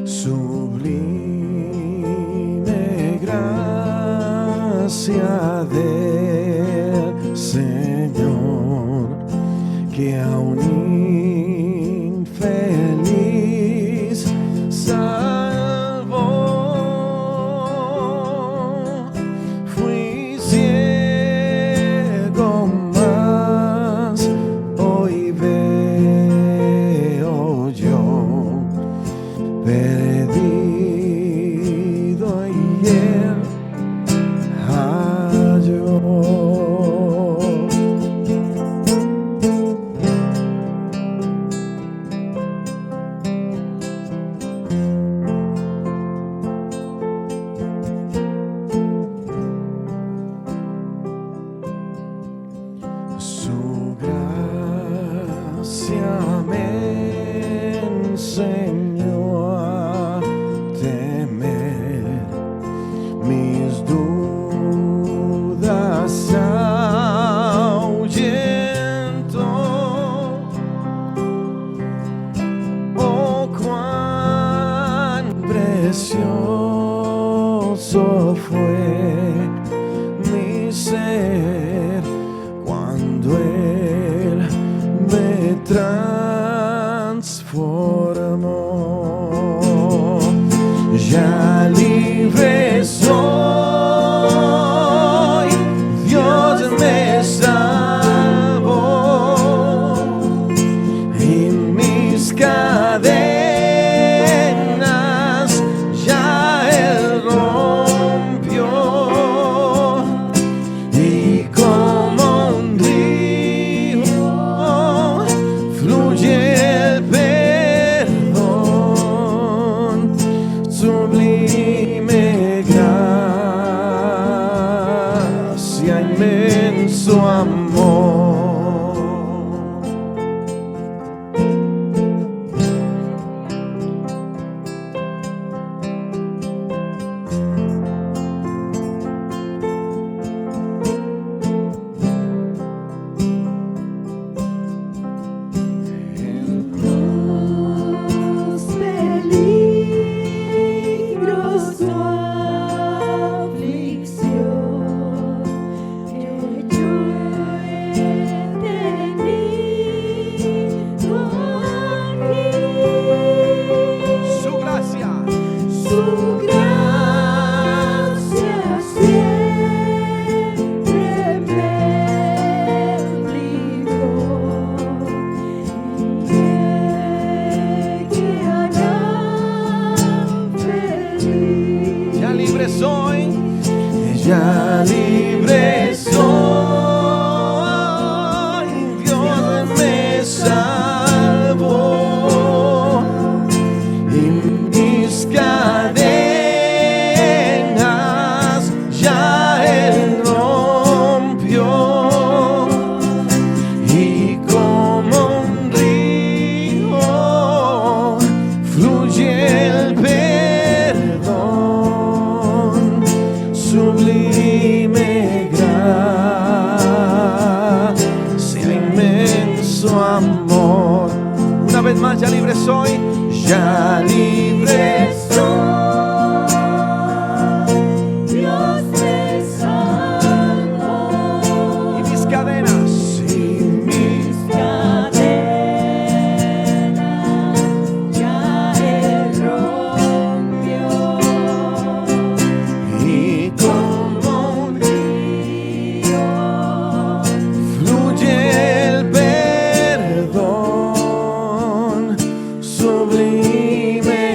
Sublime gracia del Señor, que a un infeliz salvó. Fui ciego, mas hoy veo yo, perdido y él halló. Su gracia me enseñó a temer, mis dudas ahuyentó. Oh, cuán precioso fue mi ser cuando Él me transformó. Ya libre soy, Dios me salvó y mis cadenas ya Él rompió, y como un río fluye el perdón. Sublime gracia, inmenso amor. Los peligros, tu aflicción, que yo he tenido aquí. Su gracia, Su gracia siempre me libró, y llegué allá feliz. ya libre soy, ya libre soy, Dios me salvó y mis cadenas ya Él rompió, y como un río fluye el perdón. Sublime gracia, inmenso amor. Una vez más, ya libre soy, ya libre soy, Dios me salvó y mis cadenas, y mis cadenas ya Él rompió, y como un río fluye el perdón. Sublime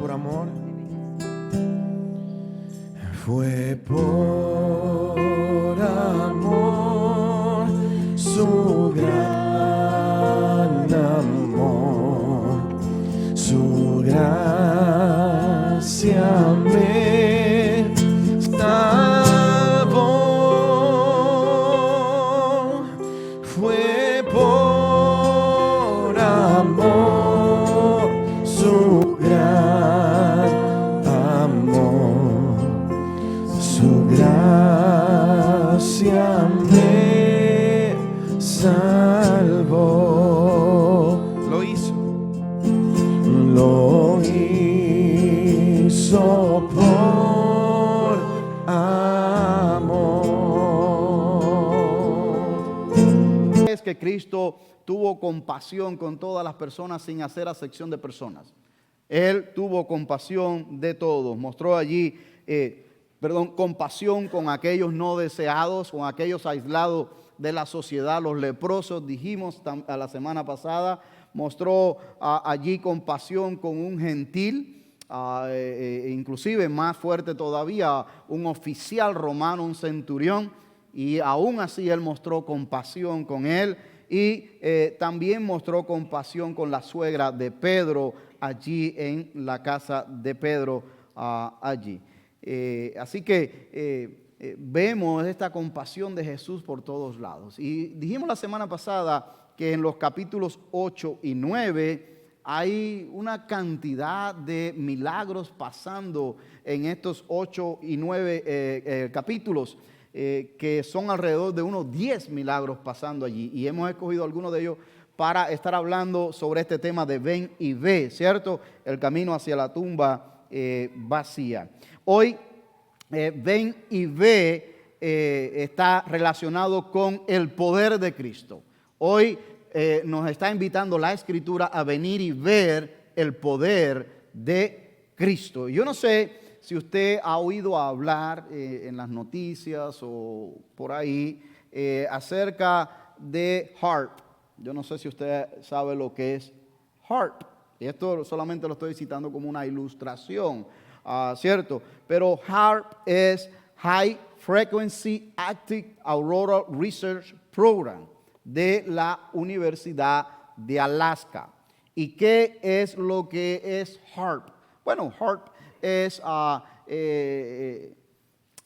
por amor. Fue por amor, su gran amor, su gracia me salvó. Fue por amor, su gran amor, su gracia me salvó. Lo hizo por amor. Es que Cristo tuvo compasión con todas las personas sin hacer acepción de personas. Él tuvo compasión de todos. Mostró allí, compasión con aquellos no deseados, con aquellos aislados de la sociedad, los leprosos, dijimos a la semana pasada. Mostró allí compasión con un gentil, inclusive más fuerte todavía, un oficial romano, un centurión, y aún así él mostró compasión con él. Y también mostró compasión con la suegra de Pedro allí en la casa de Pedro allí. Así que vemos esta compasión de Jesús por todos lados. Y dijimos la semana pasada que en los capítulos 8 y 9 hay una cantidad de milagros pasando en estos 8 y 9 capítulos, que son alrededor de unos 10 milagros pasando allí. Y hemos escogido algunos de ellos para estar hablando sobre este tema de ven y ve, ¿cierto? El camino hacia la tumba vacía. Hoy, ven y ve está relacionado con el poder de Cristo. Hoy nos está invitando la Escritura a venir y ver el poder de Cristo. Yo no sé si usted ha oído hablar en las noticias o por ahí acerca de HARP. Yo no sé si usted sabe lo que es HARP. Y esto solamente lo estoy citando como una ilustración, ¿cierto? Pero HARP es High Frequency Active Auroral Research Program de la Universidad de Alaska. ¿Y qué es lo que es HARP? Bueno, HARP es,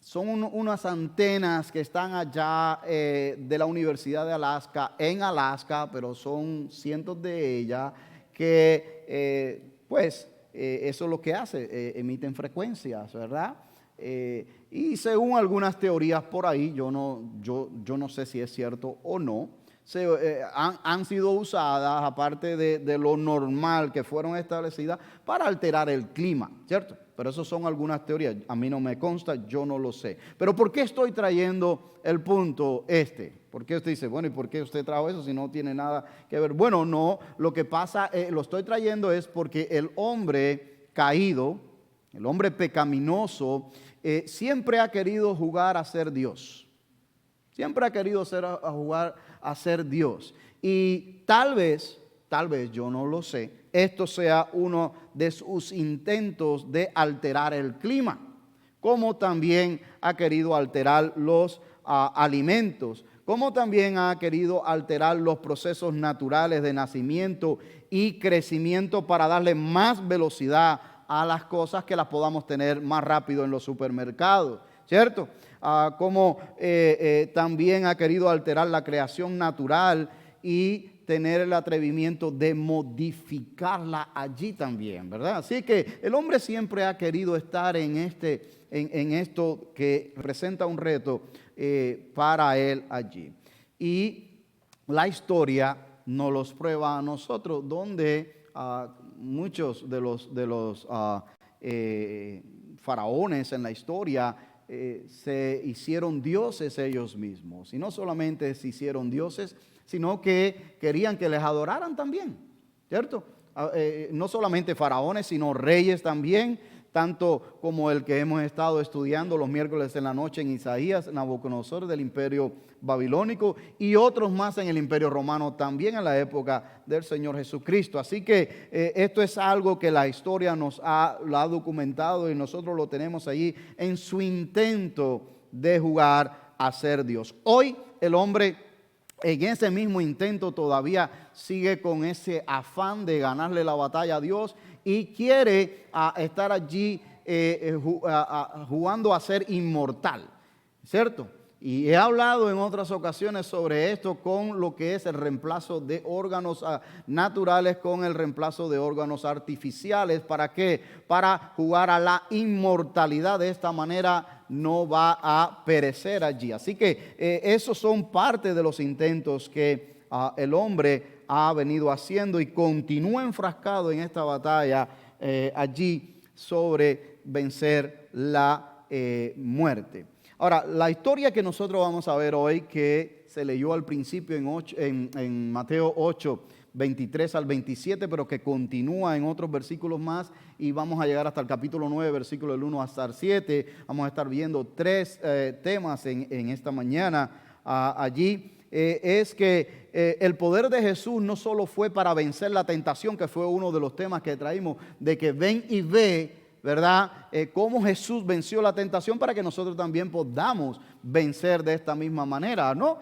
son unas antenas que están allá de la Universidad de Alaska, en Alaska, pero son cientos de ellas que, eso es lo que hace, emiten frecuencias, ¿verdad? Y según algunas teorías por ahí, yo no sé si es cierto o no, han sido usadas, aparte de lo normal que fueron establecidas, para alterar el clima, ¿cierto? Pero eso son algunas teorías, a mí no me consta, yo no lo sé. Pero ¿por qué estoy trayendo el punto este? ¿Por qué usted dice, bueno, ¿y por qué usted trajo eso si no tiene nada que ver? Bueno, no, lo que pasa, lo estoy trayendo es porque el hombre caído, el hombre pecaminoso, siempre ha querido jugar a ser Dios. Siempre ha querido jugar a ser Dios. Y tal vez, yo no lo sé, esto sea uno de sus intentos de alterar el clima, como también ha querido alterar los alimentos, como también ha querido alterar los procesos naturales de nacimiento y crecimiento para darle más velocidad a las cosas, que las podamos tener más rápido en los supermercados, ¿cierto? Como también ha querido alterar la creación natural y tener el atrevimiento de modificarla allí también, ¿verdad? Así que el hombre siempre ha querido estar en esto que representa un reto para él allí. Y la historia nos los prueba a nosotros, donde muchos de los faraones en la historia se hicieron dioses ellos mismos. Y no solamente se hicieron dioses, sino que querían que les adoraran también, ¿cierto? No solamente faraones, sino reyes también tanto como el que hemos estado estudiando los miércoles en la noche en Isaías, Nabucodonosor del imperio babilónico y otros más en el imperio romano también en la época del Señor Jesucristo. Así que esto es algo que la historia lo ha documentado y nosotros lo tenemos allí en su intento de jugar a ser Dios. Hoy el hombre en ese mismo intento todavía sigue con ese afán de ganarle la batalla a Dios y quiere estar allí jugando a ser inmortal, ¿cierto? Y he hablado en otras ocasiones sobre esto con lo que es el reemplazo de órganos naturales con el reemplazo de órganos artificiales. ¿Para qué? Para jugar a la inmortalidad. De esta manera no va a perecer allí. Así que esos son parte de los intentos que el hombre ha venido haciendo y continúa enfrascado en esta batalla allí sobre vencer la muerte. Ahora, la historia que nosotros vamos a ver hoy, que se leyó al principio en Mateo 8, 23 al 27, pero que continúa en otros versículos más y vamos a llegar hasta el capítulo 9, versículo del 1 hasta el 7. Vamos a estar viendo tres temas en esta mañana allí. Es que el poder de Jesús no solo fue para vencer la tentación, que fue uno de los temas que traímos, de que ven y ve, ¿verdad? Cómo Jesús venció la tentación para que nosotros también podamos vencer de esta misma manera, ¿no?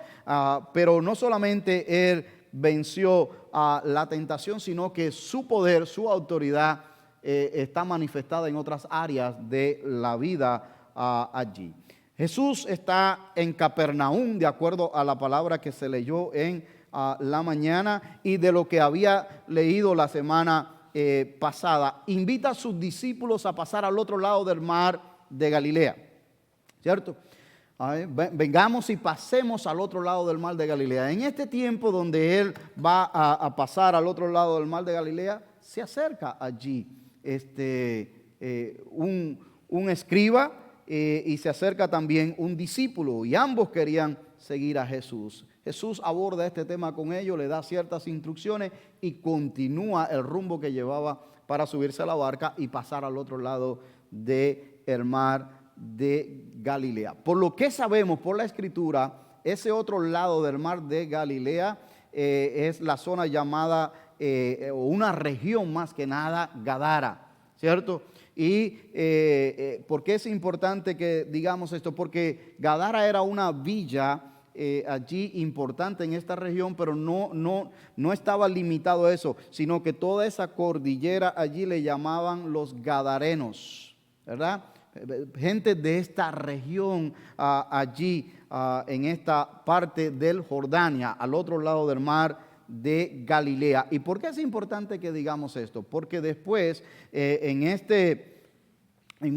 Pero no solamente Él venció la tentación, sino que su poder, su autoridad está manifestada en otras áreas de la vida allí. Jesús está en Capernaum, de acuerdo a la palabra que se leyó en la mañana y de lo que había leído la semana pasada. Invita a sus discípulos a pasar al otro lado del mar de Galilea, ¿cierto? Vengamos y pasemos al otro lado del mar de Galilea. En este tiempo donde él va a pasar al otro lado del mar de Galilea, se acerca allí un escriba y se acerca también un discípulo y ambos querían seguir a Jesús. Jesús aborda este tema con ellos, le da ciertas instrucciones y continúa el rumbo que llevaba para subirse a la barca y pasar al otro lado del mar de Galilea. Por lo que sabemos por la Escritura, ese otro lado del mar de Galilea es la zona llamada, o una región más que nada, Gadara, ¿cierto? ¿Y por qué es importante que digamos esto? Porque Gadara era una villa allí importante en esta región, pero no estaba limitado a eso, sino que toda esa cordillera allí le llamaban los gadarenos, ¿verdad? Gente de esta región allí en esta parte del Jordania, al otro lado del mar de Galilea. ¿Y por qué es importante que digamos esto? Porque después en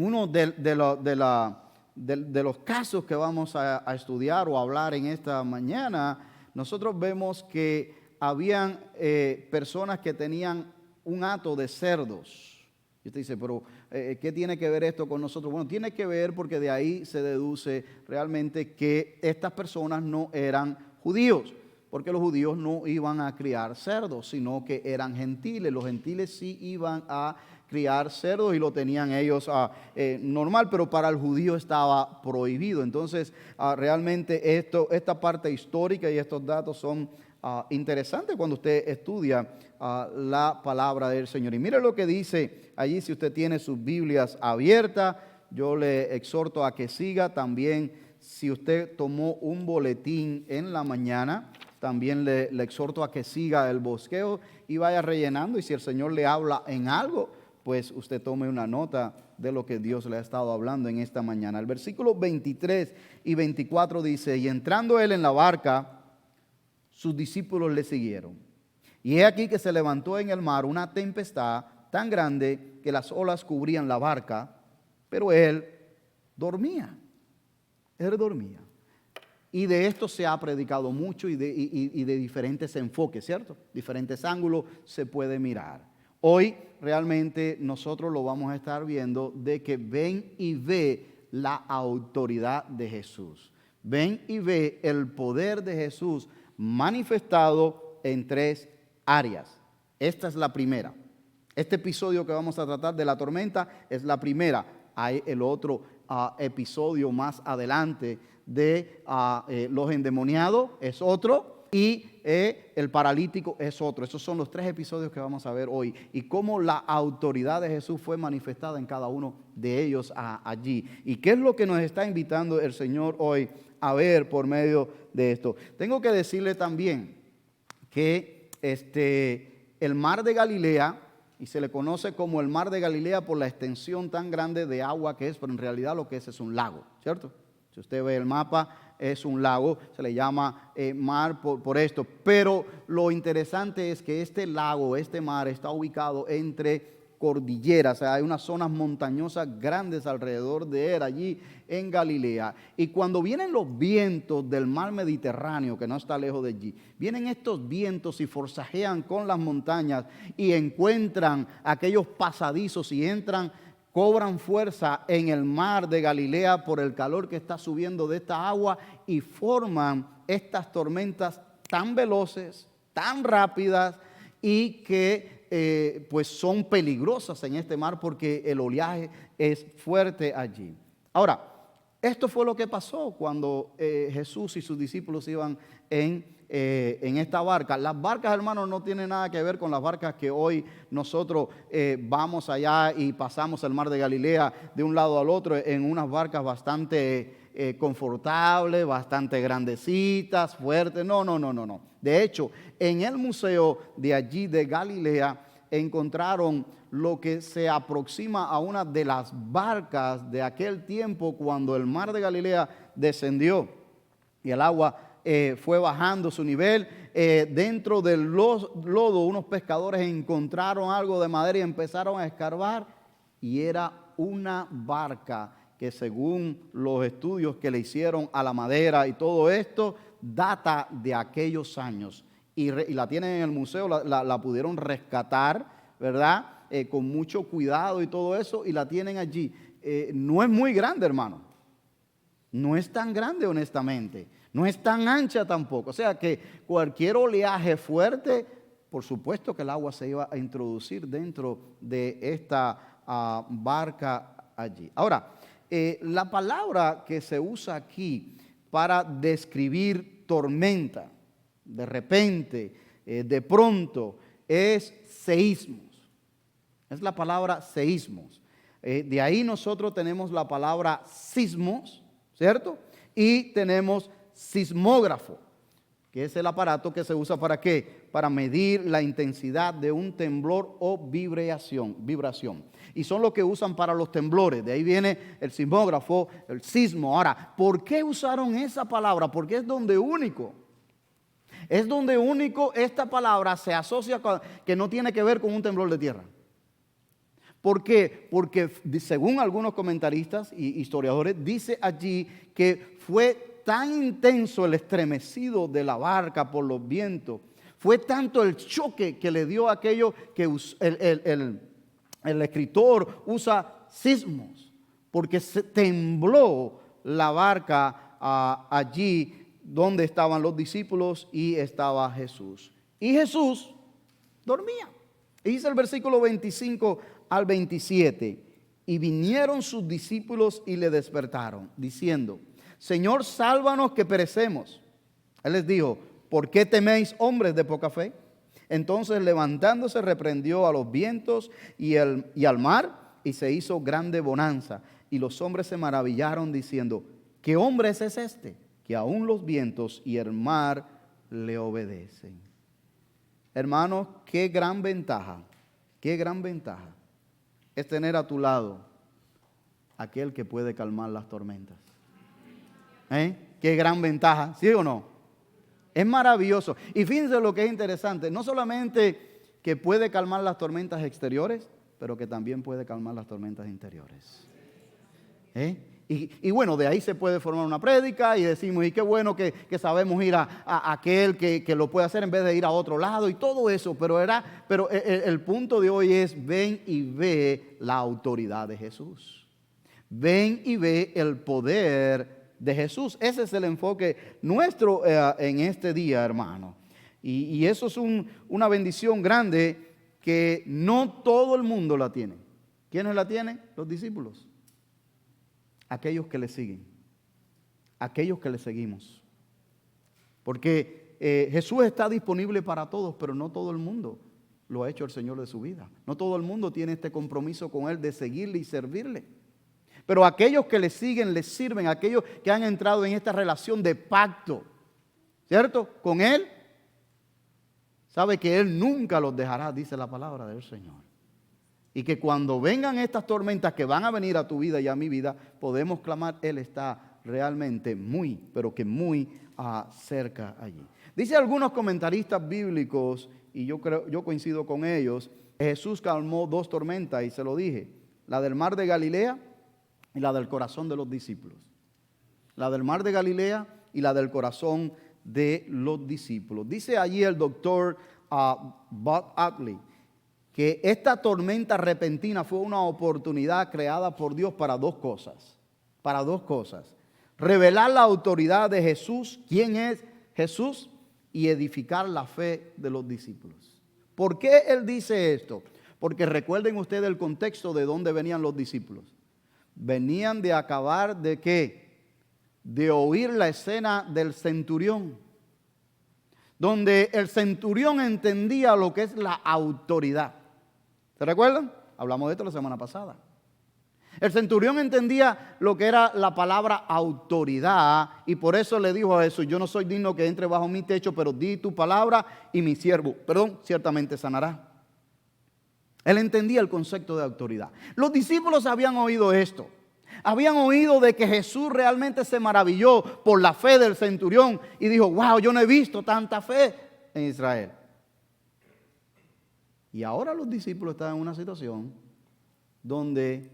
uno de los casos que vamos a estudiar o hablar en esta mañana, nosotros vemos que habían personas que tenían un hato de cerdos. Y usted dice, pero ¿qué tiene que ver esto con nosotros? Bueno, tiene que ver porque de ahí se deduce realmente que estas personas no eran judíos, porque los judíos no iban a criar cerdos, sino que eran gentiles. Los gentiles sí iban a criar cerdos y lo tenían ellos normal, pero para el judío estaba prohibido. Entonces, realmente esta parte histórica y estos datos son interesantes cuando usted estudia la palabra del Señor. Y mire lo que dice allí, si usted tiene sus Biblias abiertas, yo le exhorto a que siga. También, si usted tomó un boletín en la mañana, también le exhorto a que siga el bosqueo y vaya rellenando. Y si el Señor le habla en algo, pues usted tome una nota de lo que Dios le ha estado hablando en esta mañana. El versículo 23 y 24 dice, y entrando él en la barca, sus discípulos le siguieron. Y he aquí que se levantó en el mar una tempestad tan grande que las olas cubrían la barca, pero él dormía. Él dormía. Y de esto se ha predicado mucho y de diferentes enfoques, ¿cierto? Diferentes ángulos se puede mirar. Hoy realmente nosotros lo vamos a estar viendo de que ven y ve la autoridad de Jesús. Ven y ve el poder de Jesús manifestado en tres áreas. Esta es la primera. Este episodio que vamos a tratar de la tormenta es la primera. Hay el otro episodio más adelante de los endemoniados, es otro, y el paralítico es otro. Esos son los 3 episodios que vamos a ver hoy y cómo la autoridad de Jesús fue manifestada en cada uno de ellos allí. ¿Y qué es lo que nos está invitando el Señor hoy a ver por medio de esto? Tengo que decirle también que el mar de Galilea, y se le conoce como el mar de Galilea por la extensión tan grande de agua que es, pero en realidad lo que es un lago, ¿cierto? Si usted ve el mapa, es un lago, se le llama mar por esto. Pero lo interesante es que este lago, este mar, está ubicado entre cordilleras. O sea, hay unas zonas montañosas grandes alrededor de él, allí en Galilea. Y cuando vienen los vientos del mar Mediterráneo, que no está lejos de allí, vienen estos vientos y forzajean con las montañas y encuentran aquellos pasadizos y entran, cobran fuerza en el mar de Galilea por el calor que está subiendo de esta agua y forman estas tormentas tan veloces, tan rápidas y que pues son peligrosas en este mar porque el oleaje es fuerte allí. Ahora, esto fue lo que pasó cuando Jesús y sus discípulos iban en esta barca. Las barcas, hermanos, no tienen nada que ver con las barcas que hoy nosotros vamos allá y pasamos el mar de Galilea de un lado al otro en unas barcas bastante confortables, bastante grandecitas, fuertes. No. De hecho, en el museo de allí de Galilea encontraron lo que se aproxima a una de las barcas de aquel tiempo cuando el mar de Galilea descendió y el agua fue bajando su nivel. Dentro del lodo unos pescadores encontraron algo de madera y empezaron a escarbar y era una barca que según los estudios que le hicieron a la madera y todo esto data de aquellos años y la tienen en el museo, la pudieron rescatar, ¿verdad? Con mucho cuidado y todo eso y la tienen allí. No es muy grande, hermano, no es tan grande honestamente. No es tan ancha tampoco. O sea que cualquier oleaje fuerte, por supuesto que el agua se iba a introducir dentro de esta barca allí. Ahora, la palabra que se usa aquí para describir tormenta, de repente, de pronto, es seísmos. Es la palabra seísmos. De ahí nosotros tenemos la palabra sismos, ¿cierto? Y tenemos sismógrafo, que es el aparato que se usa ¿para qué? Para medir la intensidad de un temblor o vibración. Y son los que usan para los temblores. De ahí viene el sismógrafo, el sismo. Ahora, ¿por qué usaron esa palabra? Porque es donde único. Es donde único esta palabra se asocia con, que no tiene que ver con un temblor de tierra. ¿Por qué? Porque según algunos comentaristas y historiadores, dice allí que fue tan intenso el estremecido de la barca por los vientos, fue tanto el choque que le dio aquello que el escritor usa sismos, porque se tembló la barca allí donde estaban los discípulos y estaba Jesús. Y Jesús dormía. Y dice el versículo 25 al 27, y vinieron sus discípulos y le despertaron, diciendo: Señor, sálvanos que perecemos. Él les dijo: ¿por qué teméis, hombres de poca fe? Entonces, levantándose, reprendió a los vientos y al mar, y se hizo grande bonanza. Y los hombres se maravillaron, diciendo: ¿qué hombre es este, que aún los vientos y el mar le obedecen? Hermanos, qué gran ventaja es tener a tu lado aquel que puede calmar las tormentas. Qué gran ventaja, ¿sí o no? Es maravilloso. Y fíjense lo que es interesante, no solamente que puede calmar las tormentas exteriores, pero que también puede calmar las tormentas interiores. Y bueno, de ahí se puede formar una prédica y decimos, y qué bueno que sabemos ir a aquel que lo puede hacer en vez de ir a otro lado y todo eso, pero el punto de hoy es: ven y ve la autoridad de Jesús. Ven y ve el poder de Jesús. Ese es el enfoque nuestro en este día, hermano. Y eso es una bendición grande que no todo el mundo la tiene. ¿Quiénes la tienen? Los discípulos. Aquellos que le siguen. Aquellos que le seguimos. Porque Jesús está disponible para todos, pero no todo el mundo lo ha hecho el Señor de su vida. No todo el mundo tiene este compromiso con Él de seguirle y servirle. Pero aquellos que le siguen, le sirven, aquellos que han entrado en esta relación de pacto, ¿cierto? Con Él, sabe que Él nunca los dejará, dice la palabra del Señor. Y que cuando vengan estas tormentas que van a venir a tu vida y a mi vida, podemos clamar, Él está realmente muy, pero que muy cerca allí. Dice algunos comentaristas bíblicos, y yo coincido con ellos, Jesús calmó dos tormentas, y se lo dije, la del mar de Galilea y la del corazón de los discípulos. La del mar de Galilea y la del corazón de los discípulos. Dice allí el doctor Bud Atley que esta tormenta repentina fue una oportunidad creada por Dios para dos cosas. Para dos cosas. Revelar la autoridad de Jesús, quién es Jesús, y edificar la fe de los discípulos. ¿Por qué él dice esto? Porque recuerden ustedes el contexto de dónde venían los discípulos. Venían de acabar de ¿qué? De oír la escena del centurión, donde el centurión entendía lo que es la autoridad. ¿Se recuerdan? Hablamos de esto la semana pasada. El centurión entendía lo que era la palabra autoridad y por eso le dijo a Jesús, yo no soy digno que entre bajo mi techo, pero di tu palabra y mi siervo, ciertamente sanará. Él entendía el concepto de autoridad. Los discípulos habían oído esto. Habían oído de que Jesús realmente se maravilló por la fe del centurión y dijo, wow, yo no he visto tanta fe en Israel. Y ahora los discípulos están en una situación donde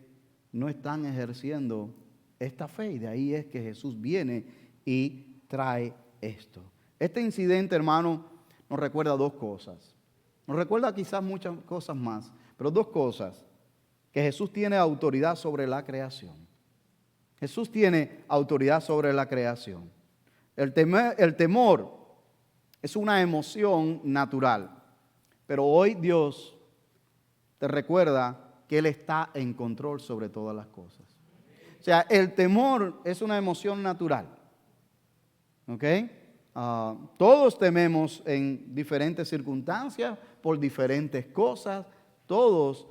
no están ejerciendo esta fe y de ahí es que Jesús viene y trae esto. Este incidente, hermano, nos recuerda dos cosas. Nos recuerda quizás muchas cosas más, pero dos cosas. Que Jesús tiene autoridad sobre la creación. Jesús tiene autoridad sobre la creación. El temor es una emoción natural, pero hoy Dios te recuerda que Él está en control sobre todas las cosas. O sea, el temor es una emoción natural. ¿Ok? Todos tememos en diferentes circunstancias, por diferentes cosas. Todos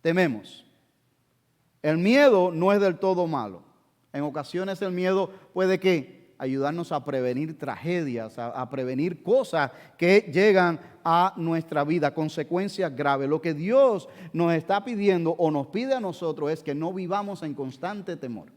tememos. El miedo no es del todo malo. En ocasiones el miedo puede que ayudarnos a prevenir tragedias, a prevenir cosas que llegan a nuestra vida, consecuencias graves. Lo que Dios nos está pidiendo o nos pide a nosotros es que no vivamos en constante temor.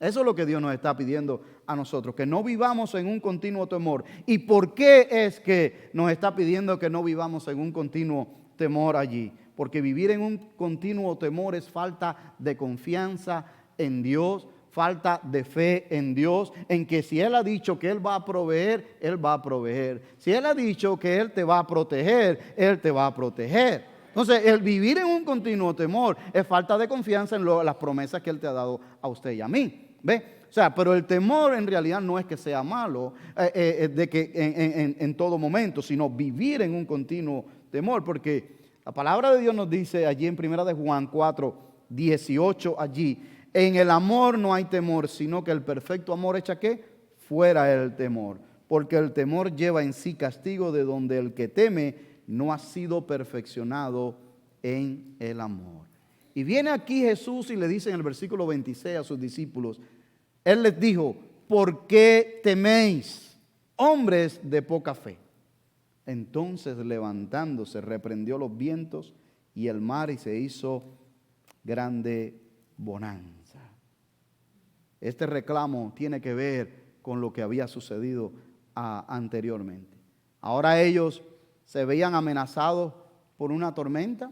Eso es lo que Dios nos está pidiendo a nosotros, que no vivamos en un continuo temor. ¿Y por qué es que nos está pidiendo que no vivamos en un continuo temor allí? Porque vivir en un continuo temor es falta de confianza en Dios, falta de fe en Dios, en que si Él ha dicho que Él va a proveer, Él va a proveer. Si Él ha dicho que Él te va a proteger, Él te va a proteger. Entonces, el vivir en un continuo temor es falta de confianza en las promesas que Él te ha dado a usted y a mí. ¿Ve? O sea, pero el temor en realidad no es que sea malo de que en todo momento, sino vivir en un continuo temor, porque la palabra de Dios nos dice allí en 1 de Juan 4, 18 allí, en el amor no hay temor, sino que el perfecto amor echa ¿qué? Fuera el temor, porque el temor lleva en sí castigo, de donde el que teme no ha sido perfeccionado en el amor. Y viene aquí Jesús y le dice en el versículo 26 a sus discípulos, Él les dijo, ¿por qué teméis, hombres de poca fe? Entonces levantándose reprendió los vientos y el mar y se hizo grande bonanza. Este reclamo tiene que ver con lo que había sucedido anteriormente. Ahora ellos se veían amenazados por una tormenta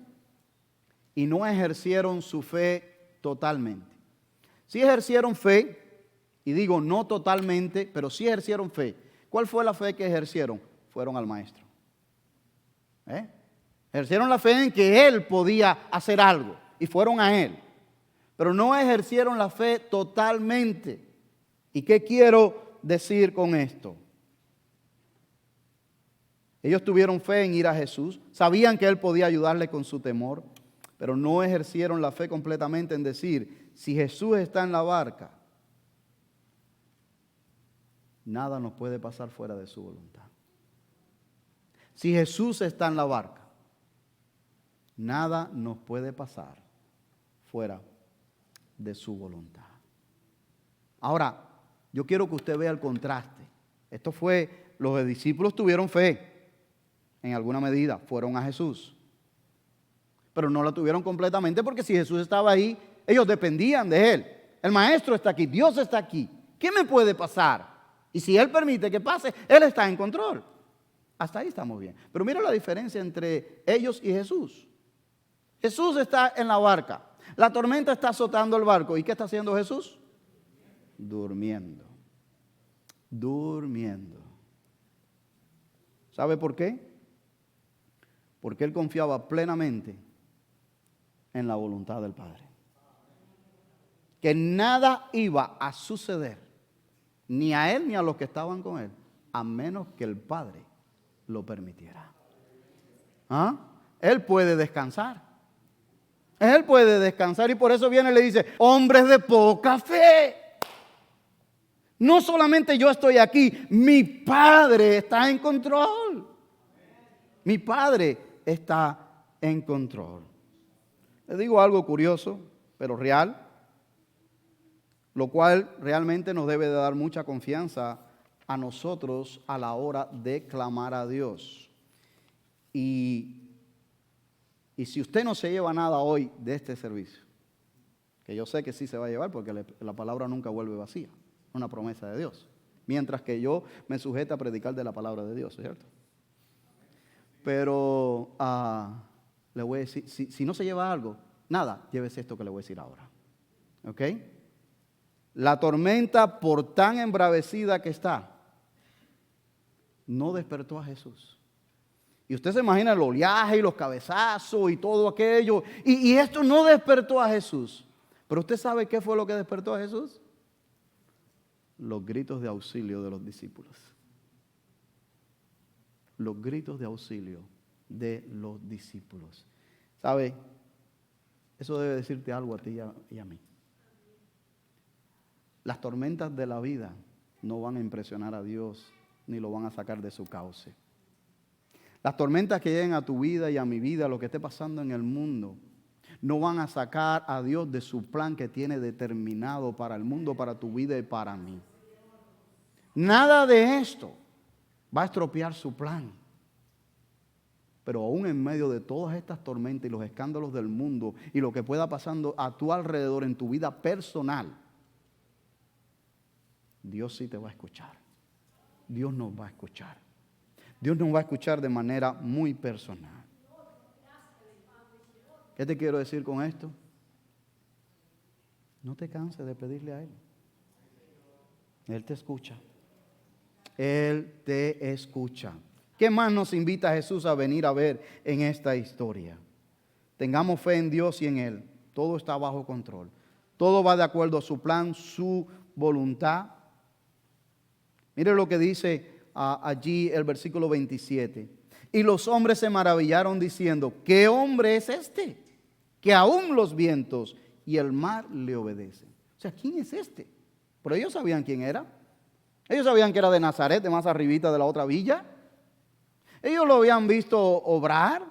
y no ejercieron su fe totalmente. Sí ejercieron fe, y digo no totalmente, pero sí ejercieron fe. ¿Cuál fue la fe que ejercieron? Fueron al maestro. Ejercieron la fe en que Él podía hacer algo y fueron a Él. Pero no ejercieron la fe totalmente. ¿Y qué quiero decir con esto? Ellos tuvieron fe en ir a Jesús, sabían que Él podía ayudarle con su temor, pero no ejercieron la fe completamente en decir, si Jesús está en la barca, nada nos puede pasar fuera de su voluntad. Si Jesús está en la barca, nada nos puede pasar fuera de su voluntad. Ahora, yo quiero que usted vea el contraste. Esto fue, los discípulos tuvieron fe, en alguna medida, fueron a Jesús. Pero no la tuvieron completamente porque si Jesús estaba ahí, ellos dependían de Él. El Maestro está aquí, Dios está aquí. ¿Qué me puede pasar? Y si Él permite que pase, Él está en control. Hasta ahí estamos bien. Pero mira la diferencia entre ellos y Jesús. Jesús está en la barca. La tormenta está azotando el barco. ¿Y qué está haciendo Jesús? Durmiendo. Durmiendo. ¿Sabe por qué? Porque Él confiaba plenamente en la voluntad del Padre. Que nada iba a suceder, ni a Él ni a los que estaban con Él, a menos que el Padre lo permitiera. ¿Ah? Él puede descansar. Él puede descansar y por eso viene y le dice, hombres de poca fe. No solamente yo estoy aquí, mi Padre está en control. Mi Padre está en control. Les digo algo curioso, pero real, lo cual realmente nos debe de dar mucha confianza a nosotros a la hora de clamar a Dios. Y si usted no se lleva nada hoy de este servicio, que yo sé que sí se va a llevar porque la palabra nunca vuelve vacía, una promesa de Dios, mientras que yo me sujete a predicar de la palabra de Dios, ¿cierto? Pero le voy a decir, si no se lleva algo, nada, llévese esto que le voy a decir ahora. ¿Ok? La tormenta, por tan embravecida que está, no despertó a Jesús. Y usted se imagina el oleaje y los cabezazos y todo aquello. Y esto no despertó a Jesús. Pero usted sabe qué fue lo que despertó a Jesús. Los gritos de auxilio de los discípulos. Los gritos de auxilio de los discípulos. ¿Sabe? Eso debe decirte algo a ti y a mí. Las tormentas de la vida no van a impresionar a Dios ni lo van a sacar de su cauce. Las tormentas que lleguen a tu vida y a mi vida, lo que esté pasando en el mundo, no van a sacar a Dios de su plan que tiene determinado para el mundo, para tu vida y para mí. Nada de esto va a estropear su plan. Pero aún en medio de todas estas tormentas y los escándalos del mundo y lo que pueda pasando a tu alrededor en tu vida personal, Dios sí te va a escuchar. Dios nos va a escuchar. Dios nos va a escuchar de manera muy personal. ¿Qué te quiero decir con esto? No te canses de pedirle a Él. Él te escucha. Él te escucha. ¿Qué más nos invita Jesús a venir a ver en esta historia? Tengamos fe en Dios y en Él. Todo está bajo control. Todo va de acuerdo a su plan, su voluntad. Mire lo que dice allí el versículo 27. Y los hombres se maravillaron diciendo, ¿qué hombre es este? Que aún los vientos y el mar le obedecen. O sea, ¿quién es este? Pero ellos sabían quién era. Ellos sabían que era de Nazaret, de más arribita de la otra villa. Ellos lo habían visto obrar.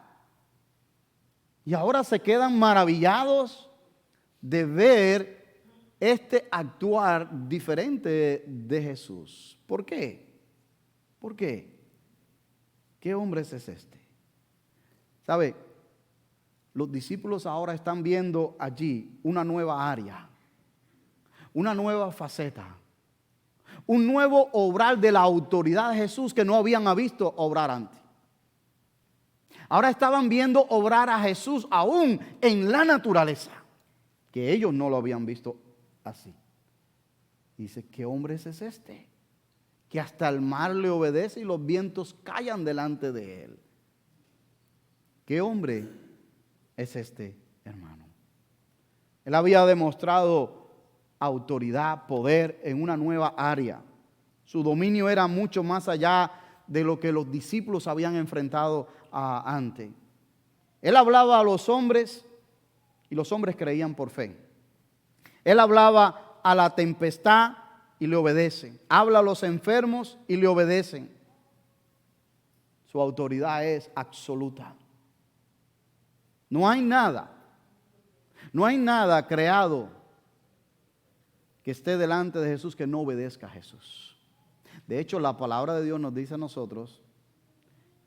Y ahora se quedan maravillados de ver este actuar diferente de Jesús. ¿Por qué? ¿Por qué? ¿Qué hombre es este? ¿Sabe? Los discípulos ahora están viendo allí una nueva área, una nueva faceta, un nuevo obrar de la autoridad de Jesús que no habían visto obrar antes. Ahora estaban viendo obrar a Jesús aún en la naturaleza, que ellos no lo habían visto así. Dice, ¿qué hombre es este? Que hasta el mar le obedece y los vientos callan delante de él. ¿Qué hombre es este, hermano? Él había demostrado autoridad, poder en una nueva área. Su dominio era mucho más allá de lo que los discípulos habían enfrentado antes. Él hablaba a los hombres y los hombres creían por fe. Él hablaba a la tempestad y le obedecen. Habla a los enfermos y le obedecen. Su autoridad es absoluta. No hay nada creado que esté delante de Jesús que no obedezca a Jesús. De hecho, la palabra de Dios nos dice a nosotros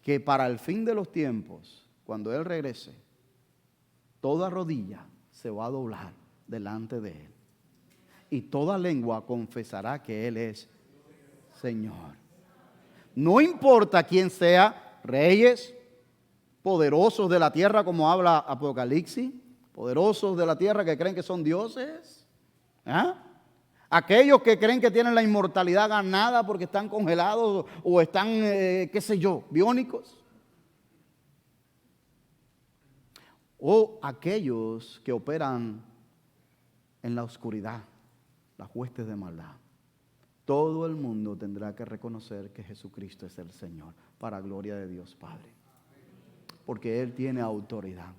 que para el fin de los tiempos, cuando Él regrese, toda rodilla se va a doblar delante de Él. Y toda lengua confesará que Él es Señor. No importa quién sea, reyes, poderosos de la tierra, como habla Apocalipsis, poderosos de la tierra que creen que son dioses. Aquellos que creen que tienen la inmortalidad ganada porque están congelados o están, qué sé yo, biónicos. O aquellos que operan en la oscuridad, las huestes de maldad. Todo el mundo tendrá que reconocer que Jesucristo es el Señor, para gloria de Dios Padre. Porque Él tiene autoridad.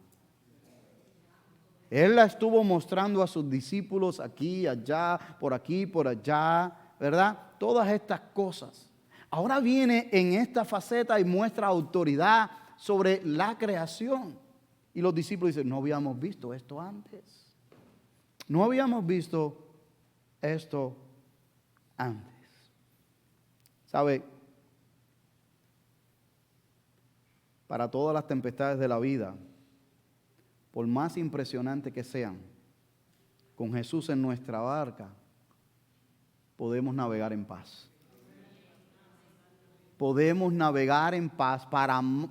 Él la estuvo mostrando a sus discípulos aquí, por allá, ¿verdad? Todas estas cosas. Ahora viene en esta faceta y muestra autoridad sobre la creación. Y los discípulos dicen, no habíamos visto esto antes. No habíamos visto esto antes. ¿Sabe? Para todas las tempestades de la vida, por más impresionante que sean, con Jesús en nuestra barca, podemos navegar en paz. Podemos navegar en paz,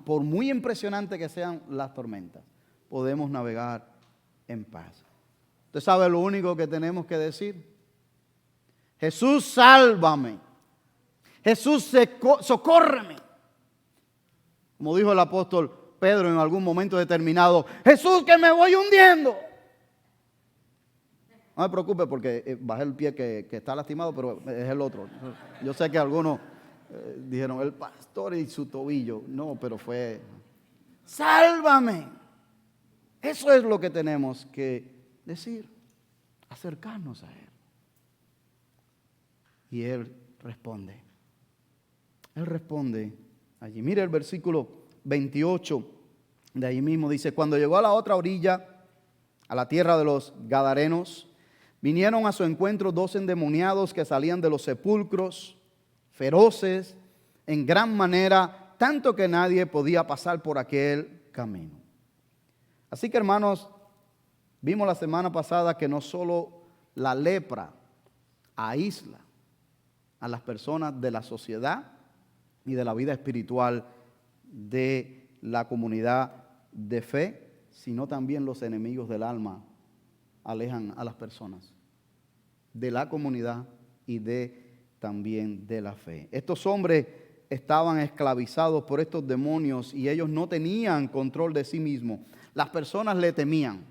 por muy impresionante que sean las tormentas, podemos navegar en paz. ¿Usted sabe lo único que tenemos que decir? Jesús, sálvame. Jesús, socórreme. Como dijo el apóstol Pedro en algún momento determinado, Jesús, que me voy hundiendo. No me preocupe porque bajé el pie que está lastimado, pero es el otro. Yo sé que algunos dijeron, el pastor y su tobillo. No, pero fue, sálvame. Eso es lo que tenemos que decir, acercarnos a Él. Y Él responde. Él responde allí. Mire el versículo 28 de ahí mismo. Dice, cuando llegó a la otra orilla, a la tierra de los Gadarenos, vinieron a su encuentro 2 endemoniados que salían de los sepulcros, feroces, en gran manera, tanto que nadie podía pasar por aquel camino. Así que, hermanos, vimos la semana pasada que no solo la lepra aísla a las personas de la sociedad y de la vida espiritual de la comunidad de fe, sino también los enemigos del alma alejan a las personas de la comunidad y también de la fe. Estos hombres estaban esclavizados por estos demonios y ellos no tenían control de sí mismos. Las personas le temían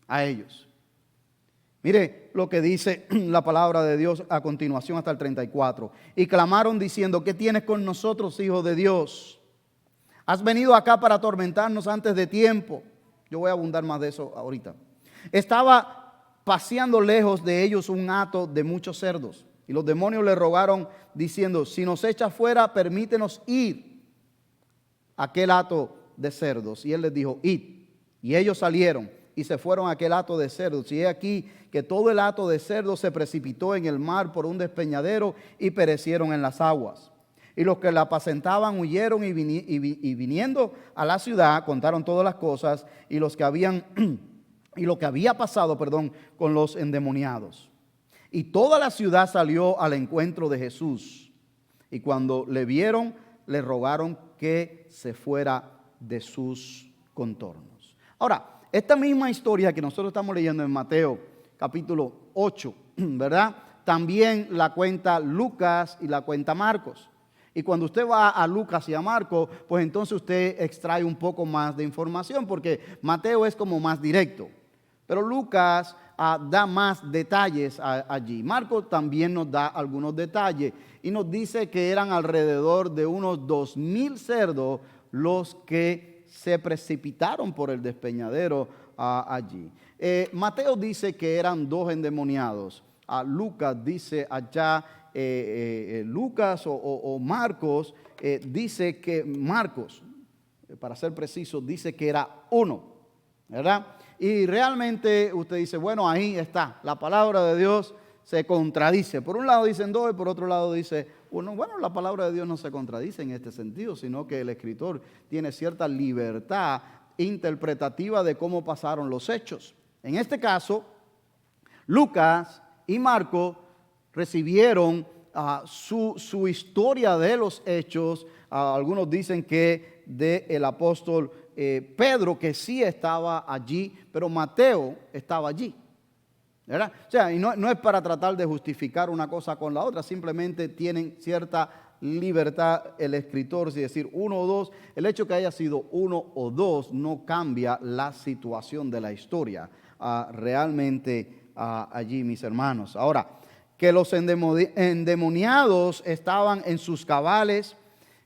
a ellos. Mire lo que dice la palabra de Dios a continuación hasta el 34. Y clamaron diciendo, ¿qué tienes con nosotros, hijo de Dios? ¿Has venido acá para atormentarnos antes de tiempo? Yo voy a abundar más de eso ahorita. Estaba paseando lejos de ellos un hato de muchos cerdos. Y los demonios le rogaron diciendo, si nos echas fuera, permítenos ir a aquel hato de cerdos. Y él les dijo, id. Y ellos salieron y se fueron a aquel hato de cerdos. Y he aquí que todo el hato de cerdos se precipitó en el mar por un despeñadero y perecieron en las aguas. Y los que la apacentaban huyeron y viniendo a la ciudad contaron todas las cosas y lo que había pasado, con los endemoniados. Y toda la ciudad salió al encuentro de Jesús. Y cuando le vieron, le rogaron que se fuera de sus contornos. Ahora, esta misma historia que nosotros estamos leyendo en Mateo capítulo 8, ¿verdad? También la cuenta Lucas y la cuenta Marcos. Y cuando usted va a Lucas y a Marcos, pues entonces usted extrae un poco más de información, porque Mateo es como más directo. Pero Lucas da más detalles allí. Marcos también nos da algunos detalles y nos dice que eran alrededor de unos 2,000 cerdos los que se precipitaron por el despeñadero allí. Mateo dice que eran 2 endemoniados. Lucas dice allá, Lucas o Marcos, dice que Marcos, para ser preciso, dice que era 1, ¿verdad? Y realmente usted dice, bueno, ahí está, la palabra de Dios se contradice. Por un lado dicen 2 y por otro lado dice 1. Bueno, la palabra de Dios no se contradice en este sentido, sino que el escritor tiene cierta libertad interpretativa de cómo pasaron los hechos. En este caso, Lucas y Marcos recibieron su historia de los hechos. Algunos dicen que del apóstol Pedro, que sí estaba allí, pero Mateo estaba allí, ¿verdad? O sea, y no es para tratar de justificar una cosa con la otra, simplemente tienen cierta libertad el escritor, si decir 1 o 2, el hecho que haya sido 1 o 2 no cambia la situación de la historia realmente allí, mis hermanos. Ahora, que los endemoniados estaban en sus cabales,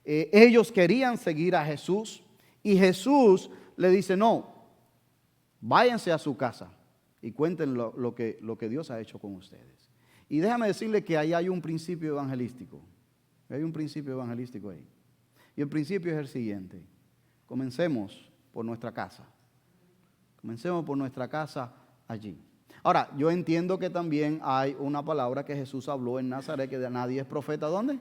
ellos querían seguir a Jesús y Jesús le dice, no, váyanse a su casa y cuenten lo que Dios ha hecho con ustedes. Y déjame decirle que ahí hay un principio evangelístico. Hay un principio evangelístico ahí. Y el principio es el siguiente. Comencemos por nuestra casa. Comencemos por nuestra casa allí. Ahora, yo entiendo que también hay una palabra que Jesús habló en Nazaret, que nadie es profeta, ¿dónde?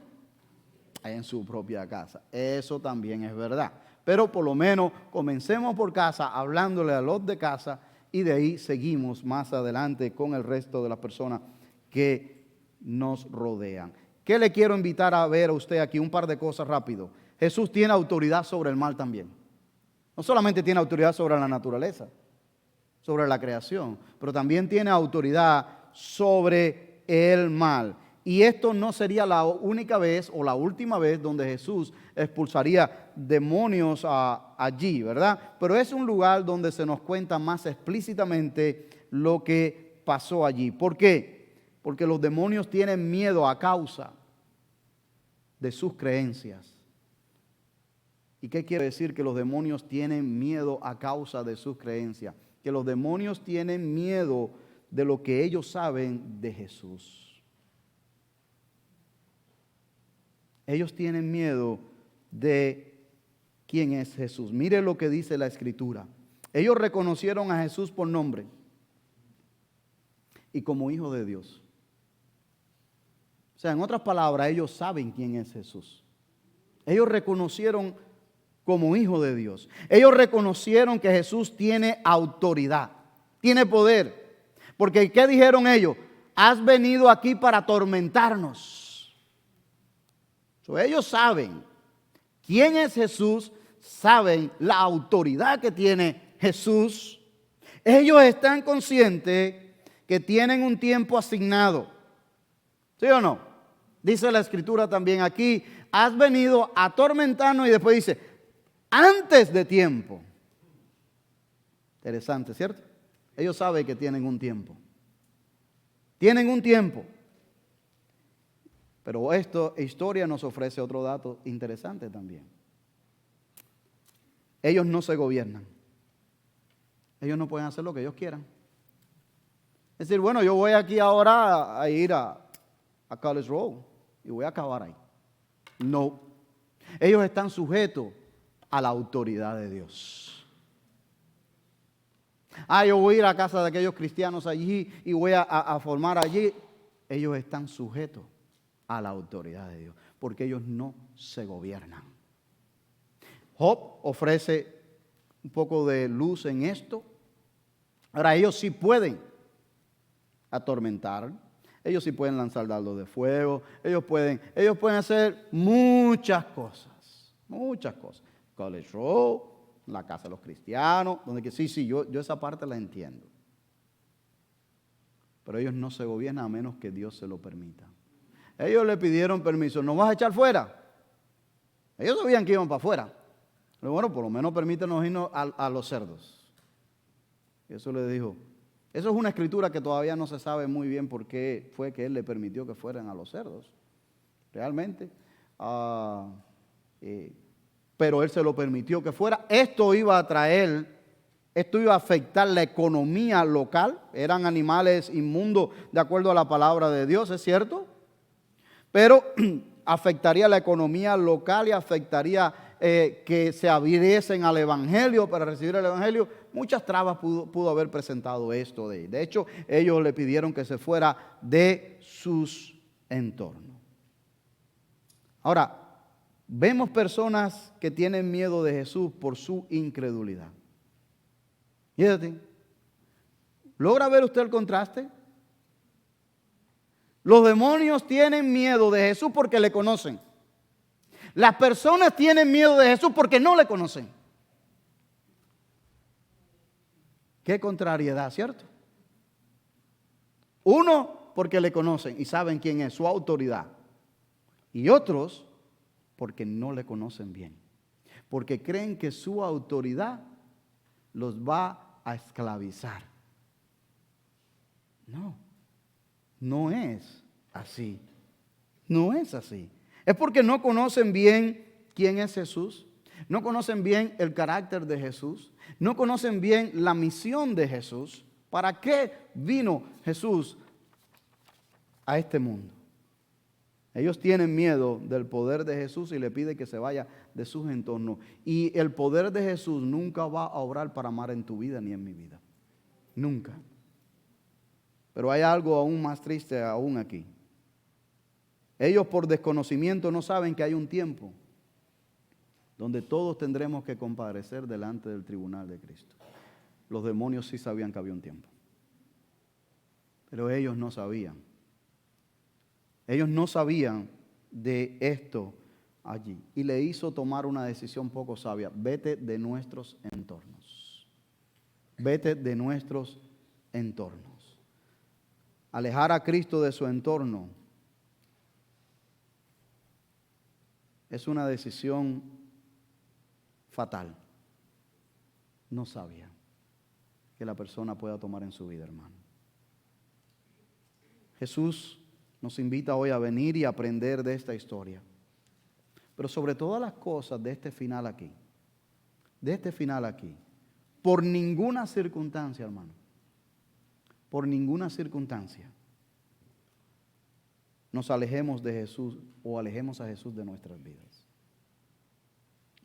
En su propia casa. Eso también es verdad. Pero por lo menos comencemos por casa, hablándole a los de casa, y de ahí seguimos más adelante con el resto de las personas que nos rodean. ¿Qué le quiero invitar a ver a usted aquí? Un par de cosas rápido. Jesús tiene autoridad sobre el mal también. No solamente tiene autoridad sobre la naturaleza, sobre la creación, pero también tiene autoridad sobre el mal. Y esto no sería la única vez o la última vez donde Jesús expulsaría demonios allí, ¿verdad? Pero es un lugar donde se nos cuenta más explícitamente lo que pasó allí. ¿Por qué? Porque los demonios tienen miedo a causa de sus creencias. ¿Y qué quiere decir que los demonios tienen miedo a causa de sus creencias? Que los demonios tienen miedo de lo que ellos saben de Jesús. Ellos tienen miedo de quién es Jesús. Mire lo que dice la Escritura. Ellos reconocieron a Jesús por nombre y como Hijo de Dios. O sea, en otras palabras, ellos saben quién es Jesús. Ellos reconocieron como Hijo de Dios. Ellos reconocieron que Jesús tiene autoridad, tiene poder. Porque ¿qué dijeron ellos? Has venido aquí para atormentarnos. Ellos saben quién es Jesús, saben la autoridad que tiene Jesús. Ellos están conscientes que tienen un tiempo asignado. ¿Sí o no? Dice la Escritura también aquí, has venido a atormentarnos, y después dice, antes de tiempo. Interesante, ¿cierto? Ellos saben que tienen un tiempo. Tienen un tiempo. Pero esta historia nos ofrece otro dato interesante también. Ellos no se gobiernan. Ellos no pueden hacer lo que ellos quieran. Es decir, bueno, yo voy aquí ahora a ir a College Road y voy a acabar ahí. No. Ellos están sujetos a la autoridad de Dios. Yo voy a ir a casa de aquellos cristianos allí y voy a formar allí. Ellos están sujetos a la autoridad de Dios, porque ellos no se gobiernan. Job ofrece un poco de luz en esto. Ahora, ellos sí pueden atormentar, ellos sí pueden lanzar dardos de fuego, ellos pueden hacer muchas cosas. College Road, la casa de los cristianos, donde que sí, yo esa parte la entiendo. Pero ellos no se gobiernan a menos que Dios se lo permita. Ellos le pidieron permiso, ¿nos vas a echar fuera? Ellos sabían que iban para afuera. Pero bueno, por lo menos permítenos irnos a los cerdos. Y eso le dijo, Eso es una escritura que todavía no se sabe muy bien por qué fue que Él le permitió que fueran a los cerdos. Realmente. Pero Él se lo permitió que fuera. Esto iba a afectar la economía local. Eran animales inmundos de acuerdo a la palabra de Dios, ¿es cierto? Pero afectaría la economía local y afectaría que se abriesen al Evangelio para recibir el Evangelio. Muchas trabas pudo haber presentado esto de él. De hecho, ellos le pidieron que se fuera de sus entornos. Ahora, vemos personas que tienen miedo de Jesús por su incredulidad. Fíjate, ¿logra ver usted el contraste? Los demonios tienen miedo de Jesús porque le conocen. Las personas tienen miedo de Jesús porque no le conocen. Qué contrariedad, ¿cierto? Uno porque le conocen y saben quién es, su autoridad. Y otros porque no le conocen bien. Porque creen que su autoridad los va a esclavizar. No, no es así. No es así. Es porque no conocen bien quién es Jesús. No conocen bien el carácter de Jesús. No conocen bien la misión de Jesús. ¿Para qué vino Jesús a este mundo? Ellos tienen miedo del poder de Jesús y le piden que se vaya de sus entornos. Y el poder de Jesús nunca va a obrar para amar en tu vida ni en mi vida. Nunca. Pero hay algo aún más triste aún aquí. Ellos por desconocimiento no saben que hay un tiempo donde todos tendremos que comparecer delante del tribunal de Cristo. Los demonios sí sabían que había un tiempo. Pero ellos no sabían. Ellos no sabían de esto allí. Y le hizo tomar una decisión poco sabia. Vete de nuestros entornos. Vete de nuestros entornos. Alejar a Cristo de su entorno es una decisión fatal. No sabía que la persona pueda tomar en su vida, hermano. Jesús nos invita hoy a venir y aprender de esta historia. Pero sobre todas las cosas de este final aquí, por ninguna circunstancia, hermano, por ninguna circunstancia, nos alejemos de Jesús o alejemos a Jesús de nuestras vidas.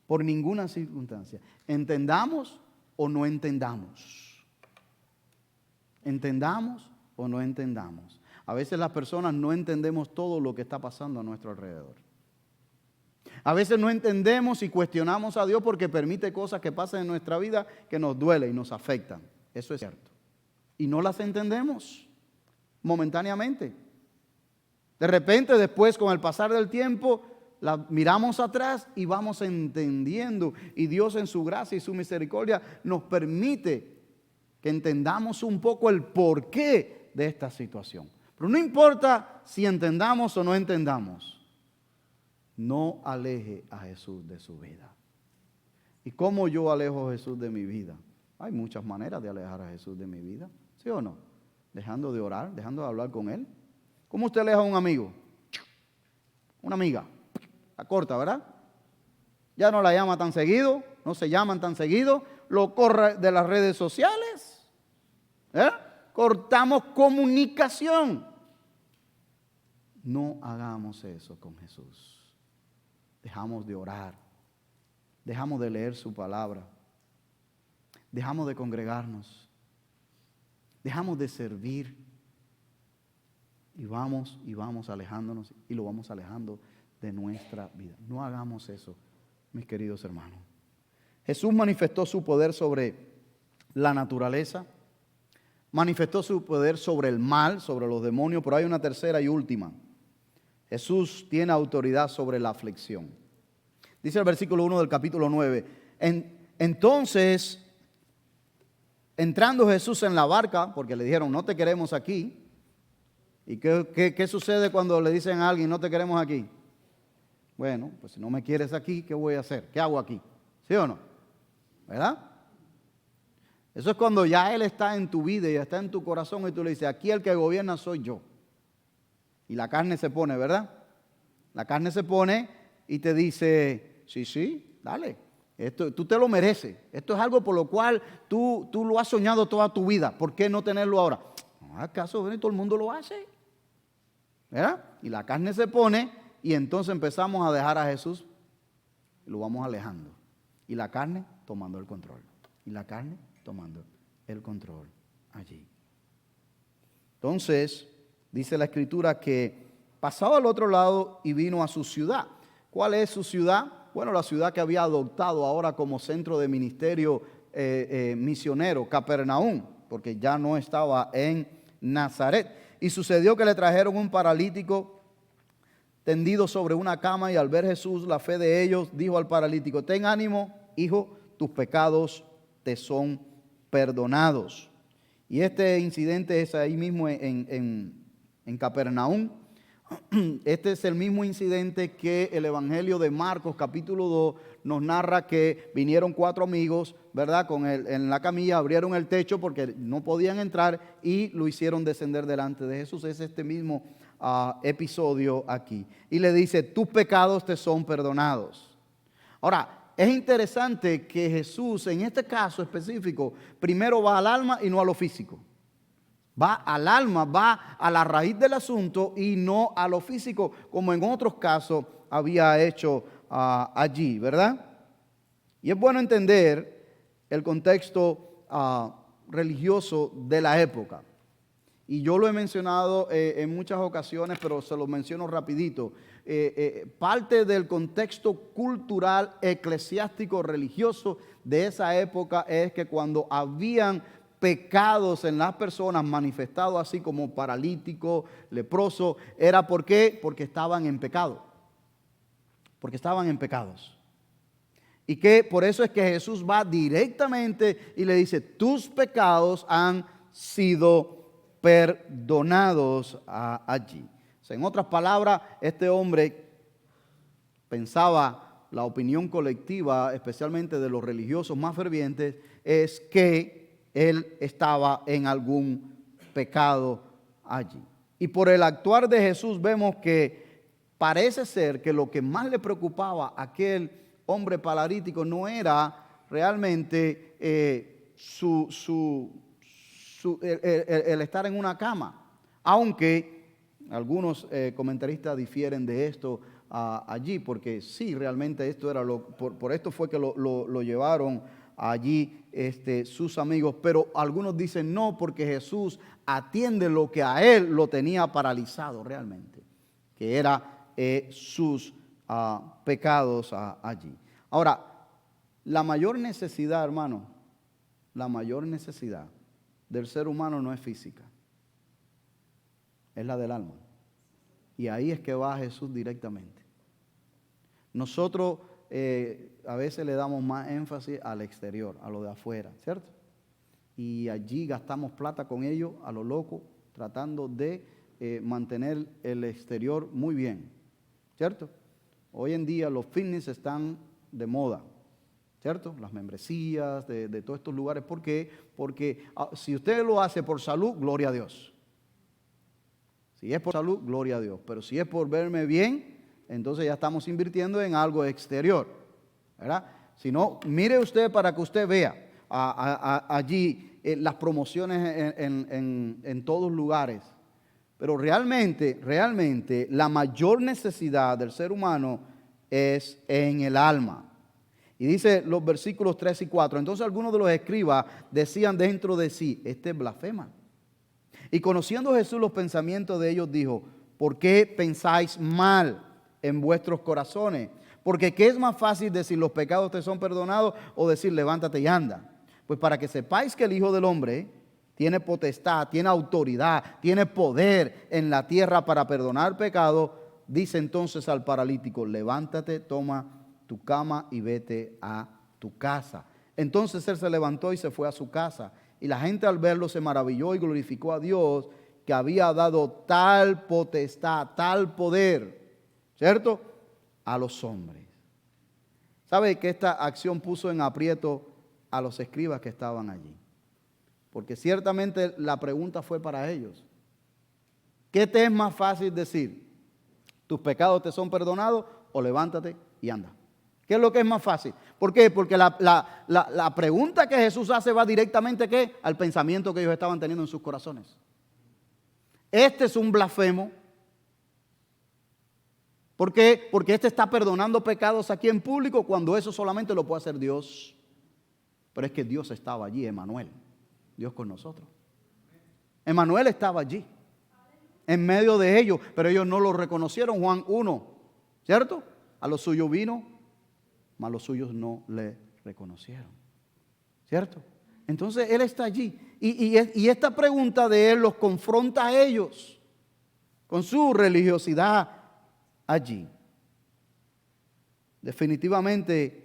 Por ninguna circunstancia. Entendamos o no entendamos. Entendamos o no entendamos. A veces las personas no entendemos todo lo que está pasando a nuestro alrededor. A veces no entendemos y cuestionamos a Dios porque permite cosas que pasan en nuestra vida que nos duelen y nos afectan. Eso es cierto. Y no las entendemos momentáneamente. De repente, después, con el pasar del tiempo, la miramos atrás y vamos entendiendo. Y Dios en su gracia y su misericordia nos permite que entendamos un poco el porqué de esta situación. Pero no importa si entendamos o no entendamos, no aleje a Jesús de su vida. ¿Y cómo yo alejo a Jesús de mi vida? Hay muchas maneras de alejar a Jesús de mi vida, ¿sí o no? Dejando de orar, dejando de hablar con Él. ¿Cómo usted aleja a un amigo? Una amiga. La corta, ¿verdad? Ya no la llama tan seguido, no se llaman tan seguido, lo corre de las redes sociales. Cortamos comunicación. No hagamos eso con Jesús. Dejamos de orar. Dejamos de leer su palabra. Dejamos de congregarnos. Dejamos de servir. Y vamos alejándonos y lo vamos alejando de nuestra vida. No hagamos eso, mis queridos hermanos. Jesús manifestó su poder sobre la naturaleza. Manifestó su poder sobre el mal, sobre los demonios, pero hay una tercera y última. Jesús tiene autoridad sobre la aflicción. Dice el versículo 1 del capítulo 9. Entonces, entrando Jesús en la barca, porque le dijeron, no te queremos aquí. ¿Y qué sucede cuando le dicen a alguien, no te queremos aquí? Bueno, pues si no me quieres aquí, ¿qué voy a hacer? ¿Qué hago aquí? ¿Sí o no? ¿Verdad? Eso es cuando ya Él está en tu vida y está en tu corazón y tú le dices, aquí el que gobierna soy yo. Y la carne se pone, ¿verdad? La carne se pone y te dice, sí, dale. Esto, tú te lo mereces. Esto es algo por lo cual tú lo has soñado toda tu vida. ¿Por qué no tenerlo ahora? ¿Acaso todo el mundo lo hace? ¿Verdad? Y la carne se pone y entonces empezamos a dejar a Jesús y lo vamos alejando. Y la carne tomando el control. Y la carne tomando el control allí. Entonces, dice la Escritura que pasaba al otro lado y vino a su ciudad. ¿Cuál es su ciudad? Bueno, la ciudad que había adoptado ahora como centro de ministerio misionero, Capernaum, porque ya no estaba en Nazaret. Y sucedió que le trajeron un paralítico tendido sobre una cama, y al ver Jesús la fe de ellos, dijo al paralítico, ten ánimo, hijo, tus pecados te son perdonados. Y este incidente es ahí mismo en Capernaum. Este es el mismo incidente que el Evangelio de Marcos capítulo 2 nos narra, que vinieron 4 amigos, ¿verdad? En la camilla, abrieron el techo porque no podían entrar y lo hicieron descender delante de Jesús. Es este mismo episodio aquí. Y le dice, tus pecados te son perdonados. Ahora, es interesante que Jesús en este caso específico primero va al alma y no a lo físico. Va al alma, va a la raíz del asunto y no a lo físico, como en otros casos había hecho allí, ¿verdad? Y es bueno entender el contexto religioso de la época. Y yo lo he mencionado en muchas ocasiones, pero se lo menciono rapidito. Parte del contexto cultural, eclesiástico, religioso de esa época es que cuando habían pecados en las personas manifestados así como paralítico, leproso, era ¿por qué? Porque estaban en pecado. Porque estaban en pecados. Y que por eso es que Jesús va directamente y le dice, tus pecados han sido perdonados allí. O sea, en otras palabras, este hombre pensaba, la opinión colectiva, especialmente de los religiosos más fervientes, es que él estaba en algún pecado allí. Y por el actuar de Jesús vemos que parece ser que lo que más le preocupaba a aquel hombre paralítico no era realmente el estar en una cama, aunque algunos comentaristas difieren de esto allí, porque sí, realmente esto era por esto fue que lo llevaron allí sus amigos, pero algunos dicen no, porque Jesús atiende lo que a él lo tenía paralizado realmente, que era sus pecados allí. Ahora, la mayor necesidad, hermano, la mayor necesidad del ser humano no es física, es la del alma. Y ahí es que va Jesús directamente. Nosotros a veces le damos más énfasis al exterior, a lo de afuera, ¿cierto? Y allí gastamos plata con ello a lo loco, tratando de mantener el exterior muy bien, ¿cierto? Hoy en día los fitness están de moda, ¿cierto? Las membresías de todos estos lugares. ¿Por qué? Porque si usted lo hace por salud, gloria a Dios. Si es por salud, gloria a Dios. Pero si es por verme bien, entonces ya estamos invirtiendo en algo exterior, ¿verdad? Si no, mire usted para que usted vea allí las promociones en todos lugares. Pero realmente la mayor necesidad del ser humano es en el alma. Y dice los versículos 3 y 4. Entonces algunos de los escribas decían dentro de sí, este es blasfema. Y conociendo Jesús los pensamientos de ellos, dijo, ¿por qué pensáis mal en vuestros corazones? Porque ¿qué es más fácil decir los pecados te son perdonados o decir levántate y anda? Pues para que sepáis que el Hijo del Hombre tiene potestad, tiene autoridad, tiene poder en la tierra para perdonar pecado, dice entonces al paralítico, levántate, toma tu cama y vete a tu casa. Entonces él se levantó y se fue a su casa. Y la gente al verlo se maravilló y glorificó a Dios que había dado tal potestad, tal poder, ¿cierto?, a los hombres. ¿Sabe que esta acción puso en aprieto a los escribas que estaban allí? porque ciertamente la pregunta fue para ellos. ¿Qué te es más fácil decir? ¿Tus pecados te son perdonados o levántate y anda? ¿Qué es lo que es más fácil? ¿Por qué? Porque la pregunta que Jesús hace va directamente ¿qué? Al pensamiento que ellos estaban teniendo en sus corazones. Este es un blasfemo. ¿Por qué? Porque este está perdonando pecados aquí en público cuando eso solamente lo puede hacer Dios. Pero es que Dios estaba allí, Emanuel. Dios con nosotros. Emanuel estaba allí, en medio de ellos, pero ellos no lo reconocieron. Juan 1, ¿cierto? A los suyos vino, mas los suyos no le reconocieron, ¿cierto? Entonces Él está allí. Y esta pregunta de Él los confronta a ellos con su religiosidad allí. Definitivamente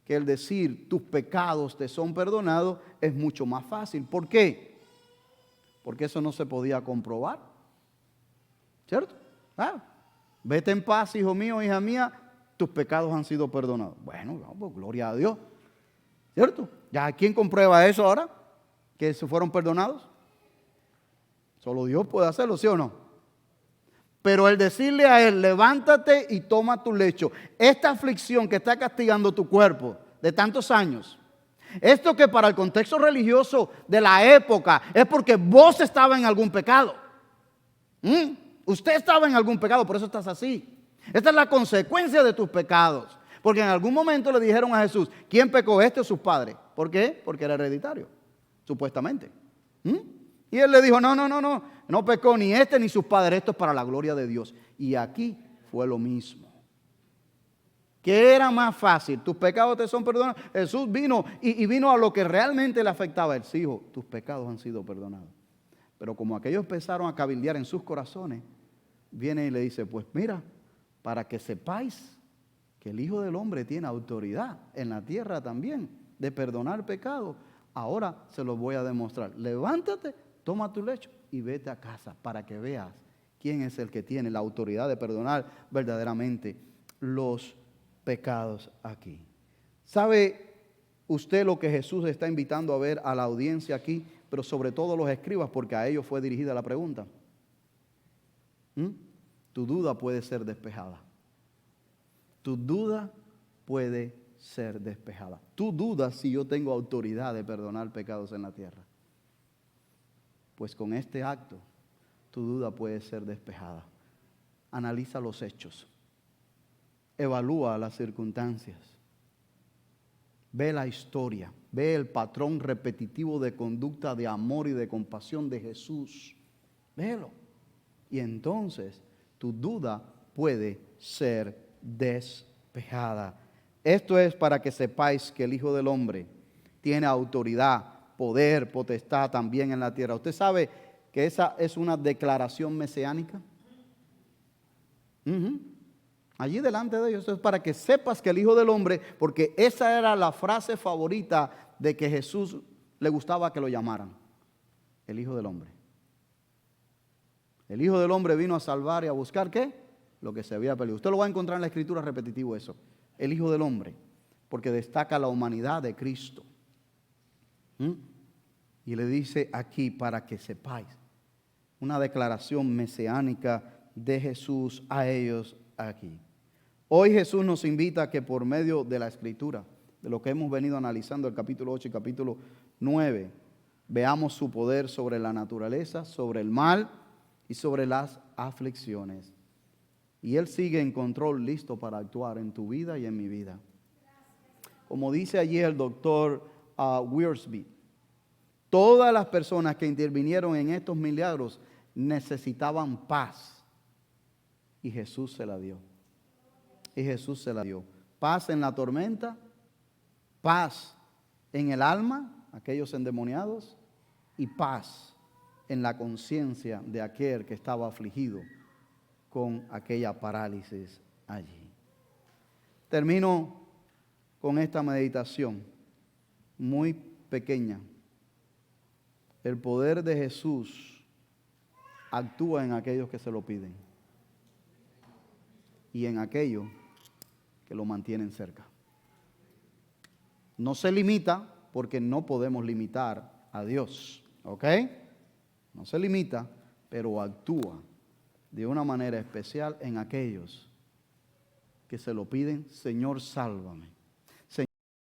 que el decir tus pecados te son perdonados es mucho más fácil. ¿Por qué? Porque eso no se podía comprobar, ¿cierto? Vete en paz, hijo mío, hija mía, tus pecados han sido perdonados. Bueno, pues, gloria a Dios, ¿cierto? ¿Ya quién comprueba eso ahora? ¿Que se fueron perdonados? Solo Dios puede hacerlo, ¿sí o no? Pero el decirle a él, levántate y toma tu lecho, esta aflicción que está castigando tu cuerpo de tantos años, esto que para el contexto religioso de la época es porque vos estabas en algún pecado. Usted estaba en algún pecado, por eso estás así. Esta es la consecuencia de tus pecados. Porque en algún momento le dijeron a Jesús, ¿quién pecó, este o sus padres? ¿Por qué? Porque era hereditario, supuestamente. Y él le dijo, no pecó ni este ni sus padres, esto es para la gloria de Dios. Y aquí fue lo mismo. ¿Qué era más fácil? ¿Tus pecados te son perdonados? Jesús vino y vino a lo que realmente le afectaba a él. Sí, hijo, tus pecados han sido perdonados. Pero como aquellos empezaron a cabildear en sus corazones, viene y le dice, pues mira, para que sepáis que el Hijo del Hombre tiene autoridad en la tierra también de perdonar pecados, ahora se los voy a demostrar. Levántate, toma tu lecho y vete a casa para que veas quién es el que tiene la autoridad de perdonar verdaderamente los pecados aquí. ¿Sabe usted lo que Jesús está invitando a ver a la audiencia aquí? Pero sobre todo los escribas, porque a ellos fue dirigida la pregunta. Tu duda puede ser despejada. Tu duda puede ser despejada. Tú dudas si yo tengo autoridad de perdonar pecados en la tierra. Pues con este acto, tu duda puede ser despejada. Analiza los hechos. Evalúa las circunstancias. Ve la historia. Ve el patrón repetitivo de conducta, de amor y de compasión de Jesús. Véelo. Y entonces tu duda puede ser despejada. Esto es para que sepáis que el Hijo del Hombre tiene autoridad, poder, potestad también en la tierra. ¿Usted sabe que esa es una declaración mesiánica? Allí delante de ellos. Esto es para que sepas que el Hijo del Hombre, porque esa era la frase favorita de que Jesús le gustaba que lo llamaran. El Hijo del Hombre. El Hijo del Hombre vino a salvar y a buscar ¿qué? Lo que se había perdido. Usted lo va a encontrar en la Escritura repetitivo eso. El Hijo del Hombre, porque destaca la humanidad de Cristo. Y le dice aquí para que sepáis. Una declaración mesiánica de Jesús a ellos aquí. Hoy Jesús nos invita a que por medio de la Escritura, de lo que hemos venido analizando el capítulo 8 y capítulo 9, veamos su poder sobre la naturaleza, sobre el mal y sobre las aflicciones. Y Él sigue en control, listo para actuar en tu vida y en mi vida. Como dice allí el doctor Wiersbe, todas las personas que intervinieron en estos milagros necesitaban paz. Y Jesús se la dio. Y Jesús se la dio. Paz en la tormenta, paz en el alma, aquellos endemoniados, y paz en la conciencia de aquel que estaba afligido con aquella parálisis allí. Termino con esta meditación muy pequeña. El poder de Jesús actúa en aquellos que se lo piden y en aquellos que lo mantienen cerca. No se limita porque no podemos limitar a Dios. ¿Ok? No se limita, pero actúa de una manera especial en aquellos que se lo piden, Señor, sálvame.